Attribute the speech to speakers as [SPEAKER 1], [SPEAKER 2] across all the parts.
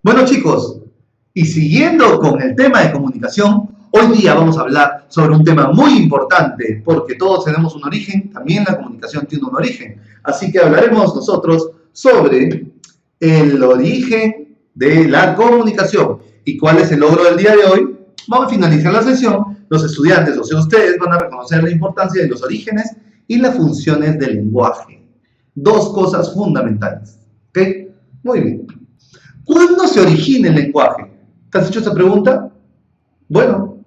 [SPEAKER 1] Bueno chicos, y siguiendo con el tema de comunicación, hoy día vamos a hablar sobre un tema muy importante, porque todos tenemos un origen, también la comunicación tiene un origen. Así que hablaremos nosotros sobre el origen de la comunicación y cuál es el logro del día de hoy. Vamos a finalizar la sesión, los estudiantes, o sea ustedes, van a reconocer la importancia de los orígenes y las funciones del lenguaje. Dos cosas fundamentales, ¿ok? Muy bien. ¿Cuándo se origina el lenguaje? ¿Te has hecho esta pregunta? Bueno,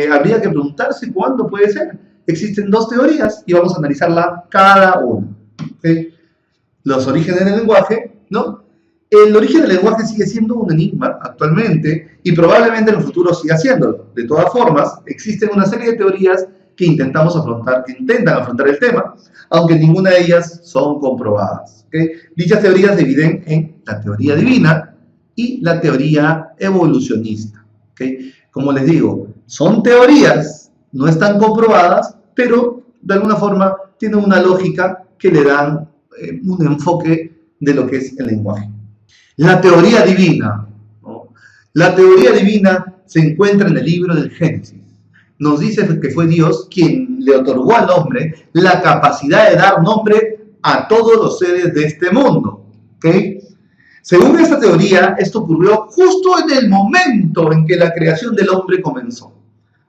[SPEAKER 1] habría que preguntarse cuándo puede ser. Existen dos teorías y vamos a analizarla cada una. ¿Okay? Los orígenes del lenguaje, ¿no? El origen del lenguaje sigue siendo un enigma actualmente y probablemente en el futuro siga siéndolo. De todas formas, existen una serie de teorías que intentan afrontar el tema, aunque ninguna de ellas son comprobadas. ¿Okay? Dichas teorías se dividen en la teoría divina y la teoría evolucionista. ¿Okay? Como les digo, son teorías, no están comprobadas, pero de alguna forma tienen una lógica que le dan un enfoque de lo que es el lenguaje. La teoría divina, ¿no? La teoría divina se encuentra en el libro del Génesis. Nos dice que fue Dios quien le otorgó al hombre la capacidad de dar nombre a todos los seres de este mundo. ¿Okay? Según esta teoría, esto ocurrió justo en el momento en que la creación del hombre comenzó.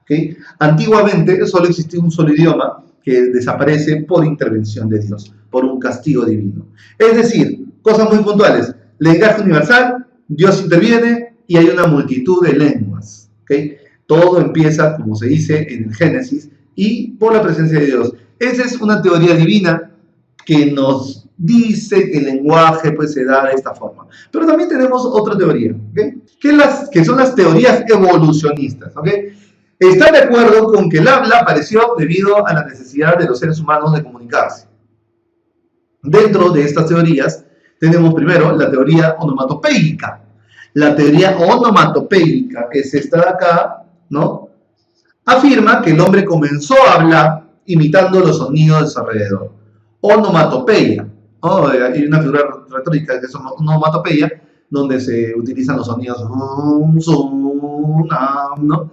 [SPEAKER 1] ¿Okay? Antiguamente solo existía un solo idioma que desaparece por intervención de Dios, por un castigo divino. Es decir, cosas muy puntuales. Lenguaje universal, Dios interviene y hay una multitud de lenguas. ¿Okay? Todo empieza, como se dice en el Génesis, y por la presencia de Dios. Esa es una teoría divina que nos dice que el lenguaje pues, se da de esta forma. Pero también tenemos otra teoría, ¿okay? que son las teorías evolucionistas. ¿Okay? Están de acuerdo con que el habla apareció debido a la necesidad de los seres humanos de comunicarse. Dentro de estas teorías tenemos primero la teoría onomatopéyica. La teoría onomatopéyica, que es esta de acá, ¿no? Afirma que el hombre comenzó a hablar imitando los sonidos de su alrededor. Onomatopeya, ¿no? Hay una figura retórica que es onomatopeya, donde se utilizan los sonidos ¿no?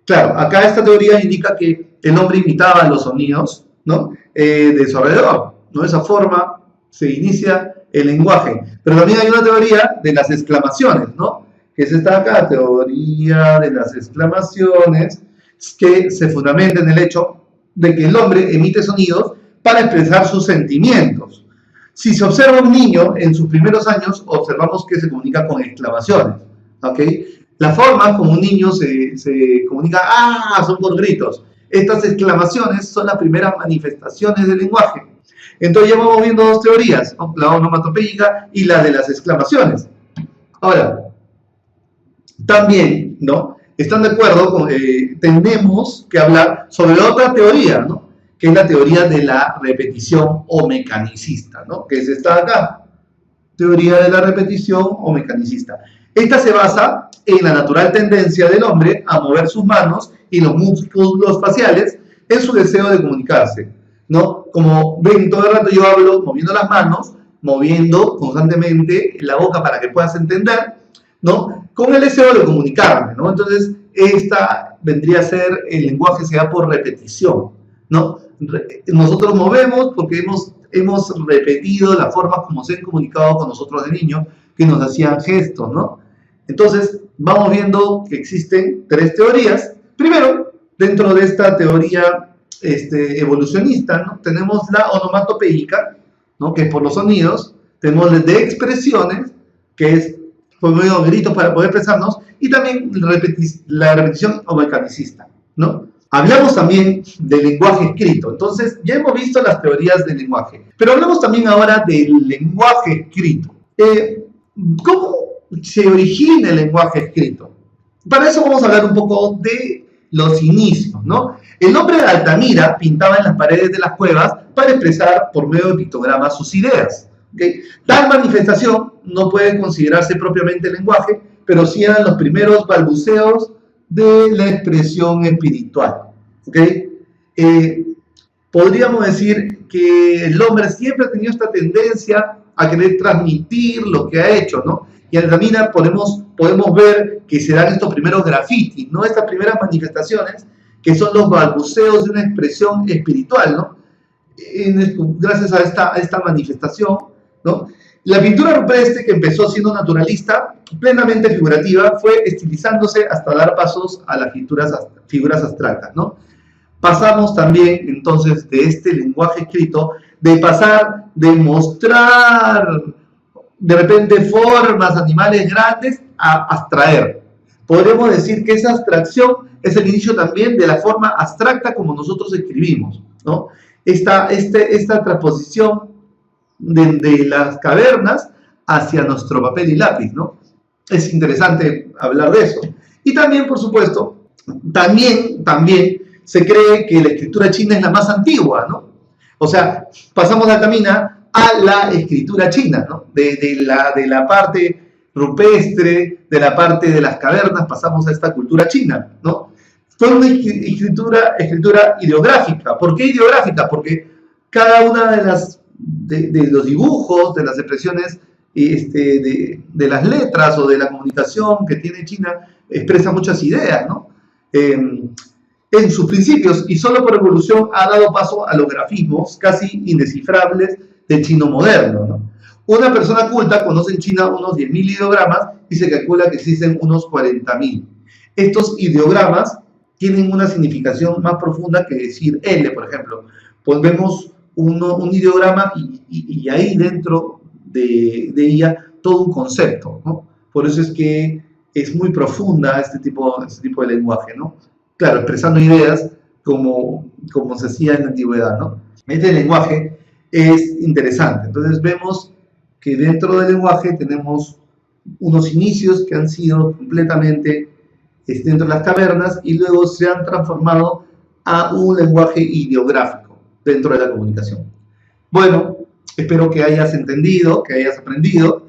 [SPEAKER 1] Claro, acá esta teoría indica que el hombre imitaba los sonidos, ¿no? De su alrededor, ¿no? De esa forma se inicia el lenguaje. Pero también hay una teoría de las exclamaciones, ¿no? Que es esta acá, teoría de las exclamaciones, que se fundamenta en el hecho de que el hombre emite sonidos para expresar sus sentimientos. Si se observa un niño en sus primeros años, observamos que se comunica con exclamaciones, ¿ok? La forma como un niño se comunica, son por gritos. Estas exclamaciones son las primeras manifestaciones del lenguaje. Entonces ya vamos viendo dos teorías, ¿no? La onomatopéyica y la de las exclamaciones. Ahora, también, ¿no? Están de acuerdo con, tenemos que hablar sobre otra teoría, ¿no? Que es la teoría de la repetición o mecanicista, ¿no? Que es esta de acá, teoría de la repetición o mecanicista. Esta se basa en la natural tendencia del hombre a mover sus manos y los músculos faciales en su deseo de comunicarse, ¿no? Como ven, todo el rato yo hablo moviendo las manos, moviendo constantemente la boca para que puedas entender, ¿no? Con el deseo de comunicarme, ¿no? Entonces, esta vendría a ser, el lenguaje se da por repetición, ¿no? Nosotros movemos porque hemos repetido la forma como se han comunicado con nosotros de niños, que nos hacían gestos, ¿no? Entonces, vamos viendo que existen tres teorías. Primero, dentro de esta teoría evolucionista, ¿no? Tenemos la onomatopéyica, ¿no? Que es por los sonidos. Tenemos la de expresiones, que es por medio de gritos para poder expresarnos, y también la repetición o mecanicista, ¿no? Hablamos también del lenguaje escrito. Entonces, ya hemos visto las teorías del lenguaje, pero hablamos también ahora del lenguaje escrito. ¿Cómo se origina el lenguaje escrito? Para eso vamos a hablar un poco de los inicios, ¿no? El hombre de Altamira pintaba en las paredes de las cuevas para expresar por medio de pictogramas sus ideas. ¿Okay? Tal manifestación no puede considerarse propiamente lenguaje, pero sí eran los primeros balbuceos de la expresión espiritual. ¿Okay? Podríamos decir que el hombre siempre ha tenido esta tendencia a querer transmitir lo que ha hecho, ¿no? Y en Altamira podemos ver que se dan estos primeros grafitis, ¿no? Estas primeras manifestaciones que son los balbuceos de una expresión espiritual, ¿no? Gracias a esta manifestación, ¿no? La pintura rupestre, que empezó siendo naturalista, plenamente figurativa, fue estilizándose hasta dar pasos a las figuras abstractas, ¿no? Pasamos también, entonces, de este lenguaje escrito, de pasar de mostrar de repente formas, animales grandes, a abstraer. Podremos decir que esa abstracción es el inicio también de la forma abstracta como nosotros escribimos, ¿no? Esta transposición de las cavernas hacia nuestro papel y lápiz, ¿no? Es interesante hablar de eso. Y también, por supuesto, también se cree que la escritura china es la más antigua, ¿no? O sea, pasamos de Altamira a la escritura china, ¿no? De la parte rupestre, de la parte de las cavernas, pasamos a esta cultura china, ¿no? Fue una escritura ideográfica. ¿Por qué ideográfica? Porque cada una de los dibujos, de las expresiones de las letras o de la comunicación que tiene China, expresa muchas ideas, ¿no? En sus principios, y solo por evolución ha dado paso a los grafismos casi indescifrables del chino moderno, ¿no? Una persona culta conoce en China unos 10.000 ideogramas y se calcula que existen unos 40.000. Estos ideogramas tienen una significación más profunda que decir L, por ejemplo. Pues vemos un ideograma y ahí dentro de ella todo un concepto, ¿no? Por eso es que es muy profunda este tipo de lenguaje, ¿no? Claro, expresando ideas como se hacía en la antigüedad, ¿no? Este lenguaje es interesante. Entonces vemos que dentro del lenguaje tenemos unos inicios que han sido completamente dentro de las cavernas y luego se han transformado a un lenguaje ideográfico dentro de la comunicación. Bueno, espero que hayas entendido, que hayas aprendido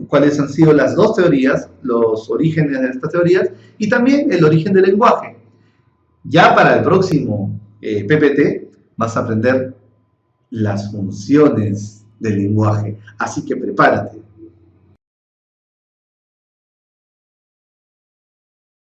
[SPEAKER 1] cuáles han sido las dos teorías, los orígenes de estas teorías y también el origen del lenguaje. Ya para el próximo PPT vas a aprender las funciones del lenguaje, así que prepárate.